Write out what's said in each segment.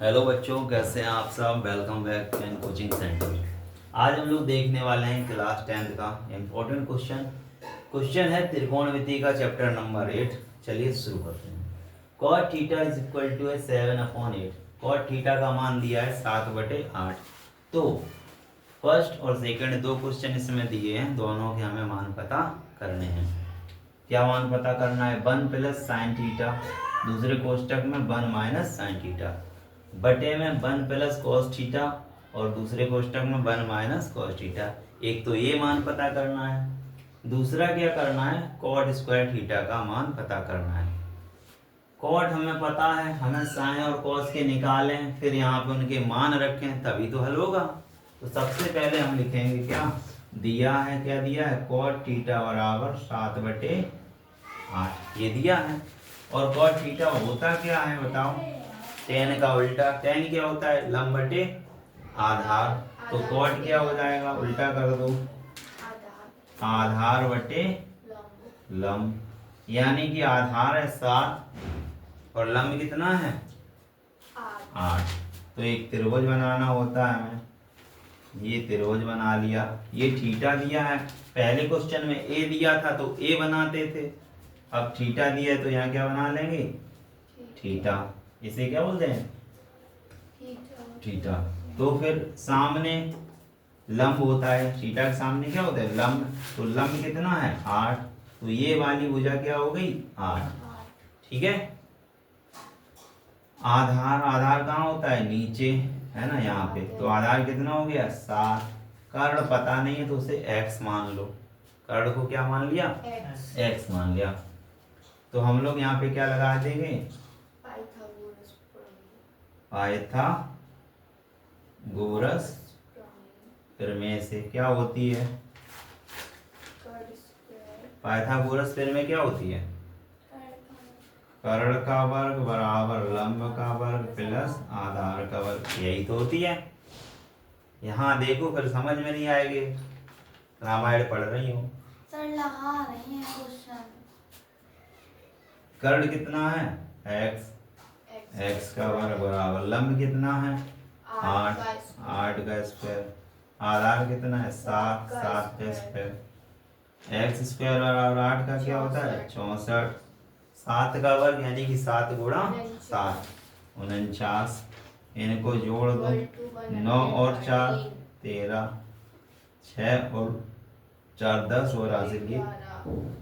Hello बच्चों, कैसे हैं आप सब। Welcome back to N coaching centre. आज हम लोग देखने वाले हैं क्लास 10th का इम्पोर्टेंट क्वेश्चन है त्रिकोणमिति का चैप्टर नंबर 8। चलिए शुरू करते हैं। cot theta is equal to 7/8। cot theta का मान दिया है 7/8। तो फर्स्ट और सेकंड दो क्वेश्चन इसमें दिए हैं, दोनों के हमें मान पता करने हैं। क्या मान पता करना है? 1 प्लस साइन थीटा, दूसरे कोष्टक में 1 माइनस साइन थीटा, बटे में 1 प्लस कॉस थीटा और दूसरे कोष्टक में 1 माइनस कॉस थीटा। एक तो ये मान पता करना है, दूसरा क्या करना है? कॉट स्क्वायर थीटा का मान पता करना है। कॉट हमें पता है, हमें साइन और कॉस के निकालें, फिर यहाँ पे उनके मान रखें, तभी तो हल होगा। तो सबसे पहले हम लिखेंगे क्या दिया है। क्या दिया है? कॉट थीटा बराबर 7/8 ये दिया है। और कॉट थीटा होता क्या है बताओ? टेन का उल्टा। टेन क्या होता है? लंब बटे आधार। तो कॉट क्या हो जाएगा? उल्टा कर दो, आधार बटे लंब। यानी कि आधार है 7 और लंब कितना है? 8। तो एक त्रिभुज बनाना होता है हमें, ये त्रिभुज बना लिया। ये थीटा दिया है, पहले क्वेश्चन में ए दिया था तो ए बनाते थे, अब थीटा दिया है तो यहाँ क्या बना लेंगे? थीटा। इसे क्या बोलते हैं? थीटा। तो फिर सामने लंब होता है, थीटा के सामने क्या होता है? लंब। तो लंब कितना है? 8। तो ये वाली भुजा क्या हो गई? 8। ठीक है। आधार, आधार कहाँ होता है? नीचे है ना, यहाँ पे। तो आधार कितना हो गया? 7। कर्ण पता नहीं है तो उसे x मान लो। कर्ण को क्या मान लिया? x मान लिया। तो हम लोग यहाँ पे क्या लगा देंगे? पाइथागोरस प्रमेय से क्या होती है? पाइथागोरस प्रमेय क्या होती है? कर्ण का वर्ग बराबर लंब का वर्ग प्लस आधार का वर्ग, यही तो होती है। यहाँ देखो, फिर समझ में नहीं आएगी, रामायण पढ़ रही हो। सर लगा रही हैं क्वेश्चन। कर्ण कितना है? x। x का वर्ग बराबर लंब कितना है? 8। 8 का स्क्वायर। आधार कितना है? 7। 7 का स्क्वायर। x स्क्वायर बराबर 8 का क्या होता है? 64। 7 का वर्ग यानी कि 7 गुणा 7 49। इनको जोड़ दो, 9 और 4 13, 6 और 4 10 और हासिल किए।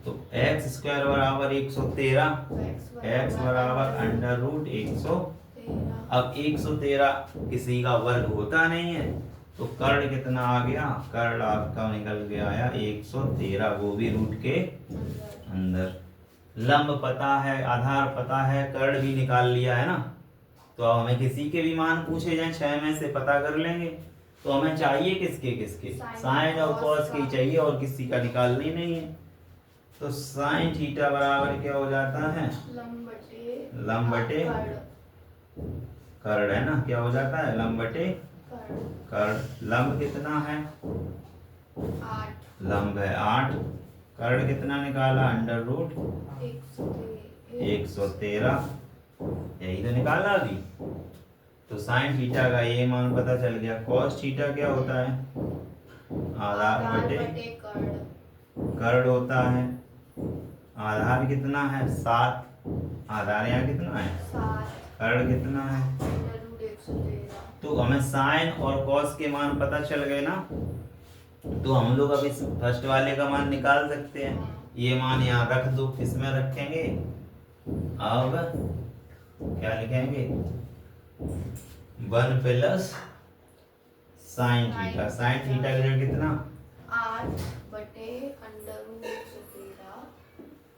तो x स्क्वायर बराबर 113, x बराबर अंडर रूट 100। अब 113 किसी का वर्ग होता नहीं है, तो कर्ण कितना आ गया? कर्ण आपका निकल के आया 113, वो भी रूट के अंदर। लंब पता है, आधार पता है, कर्ण भी निकाल लिया है ना। तो अब हमें किसी के भी मान पूछे जाए 6 में से पता कर लेंगे। तो हमें चाहिए किसके किसके? साइन और कॉस की चाहिए, और किसी का निकालना ही नहीं है। तो साइन थीटा बराबर क्या हो जाता है? लंब बटे कर्ण, है ना। क्या हो जाता है? लंब बटे कर्ण। लंब कितना है? 8। लंब है 8। कर्ण कितना निकाला? अंडर रूट 113, यही तो निकाला अभी। तो साइन थीटा का ये मान पता चल गया। कॉस थीटा क्या होता है? आधार बटे कर्ण होता है। आधार कितना है? 7। आधार यहाँ कितना है? 7। कर्ण कितना है? तो हमें साइन और कॉस के मान पता चल गए ना। तो हम लोग अब इस फर्स्ट वाले का मान निकाल सकते हैं। ये मान यहाँ रख दो, किसमें रखेंगे? अब क्या लिखेंगे? 1 plus sine theta. Sine theta का रेट कितना? 8 बटे अंडर रूट 113।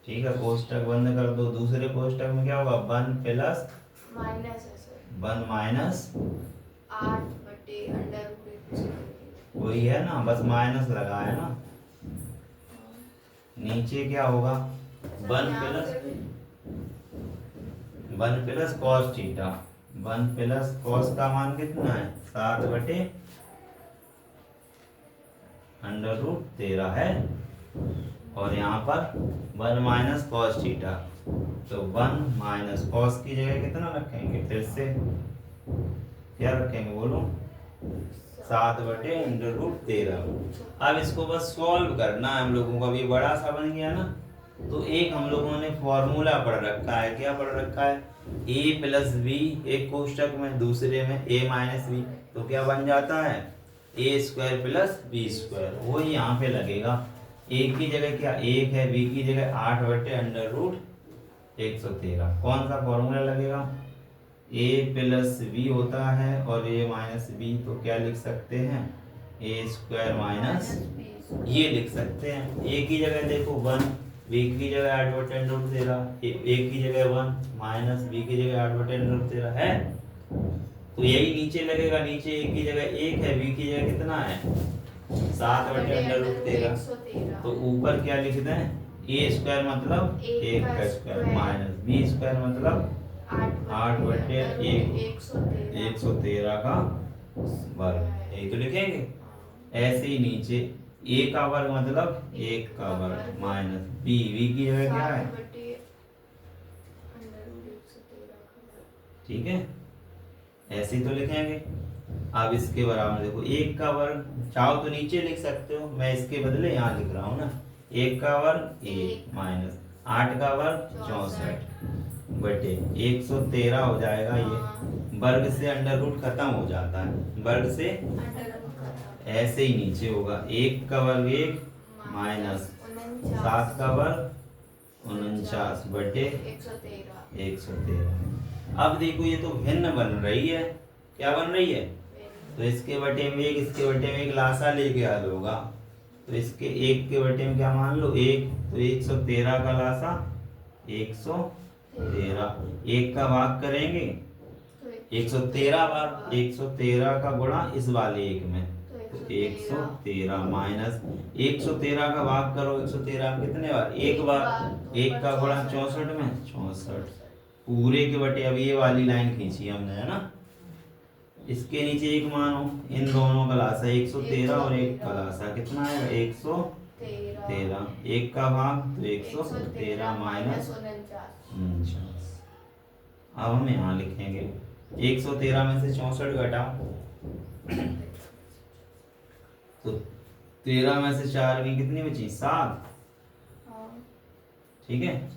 ठीक है, कोष्टक बंद कर दो। दूसरे कोष्टक में क्या होगा? 1 प्लस माइनस 1 माइनस 8 बटे अंडर रूट 113। वही है ना, बस माइनस लगा है ना। नीचे क्या होगा? 1 plus cos theta. 1 plus cos का मान कितना है? 7 बटे अंडर रूट 13 है। और यहाँ पर 1 माइनस कॉस थीटा, तो 1 माइनस कॉस की जगह कितना रखेंगे? फिर से क्या रखेंगे बोलो, 7/√13। अब इसको बस सॉल्व करना है हम लोगों को। अभी बड़ा सा बन गया ना, तो एक हम लोगों ने फॉर्मूला पढ़ रखा है। क्या पढ़ रखा है, a प्लस बी एक कोष्टक में, दूसरे में a माइनस बी, तो क्या बन जाता है a square plus B square. वो यहाँ पे लगेगा, a की जगह क्या 1 है, b की जगह 8/√113। कौन सा फॉर्मूला लगेगा, a प्लस बी होता है और a माइनस बी, तो क्या लिख सकते हैं a स्क्वायर माइनस, ये लिख सकते हैं। a की जगह देखो 1, b की जगह 8/√13, a की जगह 1 माइनस b की जगह 8/√13 है, तो यही नीचे लगेगा। नीचे a की जगह 1 है, b की जगह कितना है 7/√13, तो ऊपर क्या लिख दें, a स्क्वायर मतलब 1 का स्क्वायर माइनस b स्क्वायर मतलब 8/113 का वर्ग, यही तो लिखेंगे। ऐसे ही नीचे a का वर्ग मतलब 1 का वर्ग माइनस b की जगह क्या है, ठीक है, ऐसे ही तो लिखेंगे। अब इसके बराबर देखो 1 का वर्ग, चाहो तो नीचे लिख सकते हो, मैं इसके बदले यहाँ लिख रहा हूँ ना, 1 का वर्ग 1 माइनस 8 का वर्ग 64/113 हो जाएगा। ये वर्ग से अंडर रूट खत्म हो जाता है, वर्ग से ऐसे ही नीचे होगा 1 का वर्ग 1 माइनस 7 का वर्ग 49/113। अब देखो ये तो भिन्न बन रही है, क्या बन रही है, तो इसके बटे में 1, इसके बटे में 1 लासा लेके हल होगा, तो इसके 1 के बटे में क्या मान लो 1, तो 113 का लासा 113, 1 का भाग करेंगे 113 बार, 113 का गुणा इस वाले 1 में, तो 113 माइनस 113 का भाग करो 113 में कितने बार, 1 बार, 1 का गुणा 64 में 64 पूरे के बटे। अब ये वाली लाइन खींची हमने, है ना, इसके नीचे 1 मानो, इन दोनों का लासा 113 और 1 का लासा कितना है 113, 1 का भाग तो 113 माइनस 49। अब हम यहाँ लिखेंगे 113 में से 64 घटाओ, तो 13 में से 4 की कितनी बची 7, ठीक है,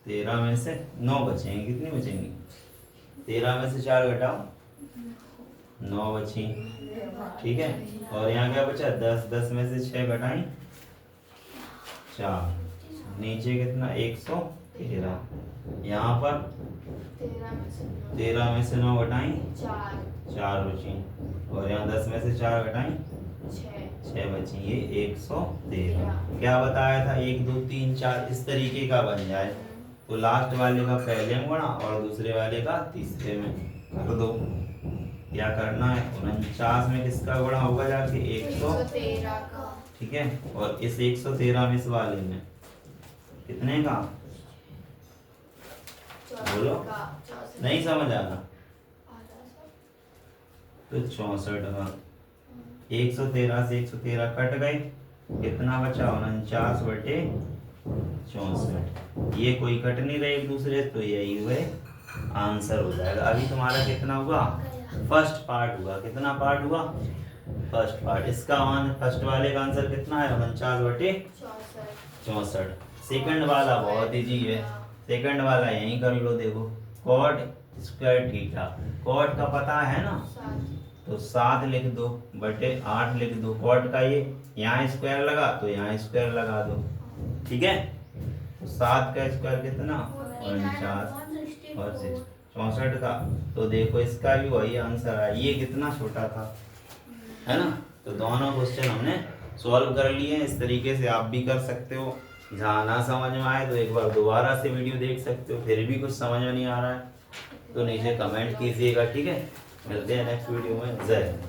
13 में से 9 बचेंगे, कितनी बचेंगी 13 में से 4 घटाओ 9 बची, ठीक है, और यहाँ क्या बचा 10, 10 में से 6 घटाई 4, नीचे कितना 113, यहाँ पर 13 में से 9 घटाई 4 बची, और यहाँ 10 में से 4 घटाई 6 बची, ये 113। क्या बताया था 1 2 3 4 इस तरीके का बन जाए, तो लास्ट वाले का पहले में गुणा और दूसरे वाले का तीसरे में कर दो। क्या करना है 49 में किसका गुणा होगा जाके 113 का, ठीक है, और इस 113 में इस वाले में कितने का बोलो, नहीं समझ आ रहा, तो 64 का, 113 से 113 कट गए, कितना बचा 49/64, ये कोई कट नहीं रहे एक दूसरे, तो यही हुए आंसर हो जाएगा। अभी तुम्हारा कितना हुआ, फर्स्ट पार्ट हुआ, कितना पार्ट हुआ, फर्स्ट पार्ट। इसका मान फर्स्ट वाले का आंसर कितना है 49/64। सेकंड वाला बहुत इजी है, सेकंड वाला यहीं कर लो, देखो कॉट स्क्वायर थीटा, कॉट का पता है ना, तो 7 लिख दो बटे 8 लिख दो, कॉट का ये यहाँ स्क्वायर लगा तो यहाँ स्क्वायर लगा दो, ठीक है, तो 7 का स्क्वायर कितना 49 और 64 का, तो देखो इसका भी वही आंसर है, ये कितना छोटा था, है ना। तो दोनों क्वेश्चन हमने सॉल्व कर लिए। इस तरीके से आप भी कर सकते हो, जहाँ ना समझ में आए तो एक बार दोबारा से वीडियो देख सकते हो, फिर भी कुछ समझ में नहीं आ रहा है तो नीचे कमेंट कीजिएगा, ठीक है। मिलते हैं नेक्स्ट वीडियो में, जय हिंद।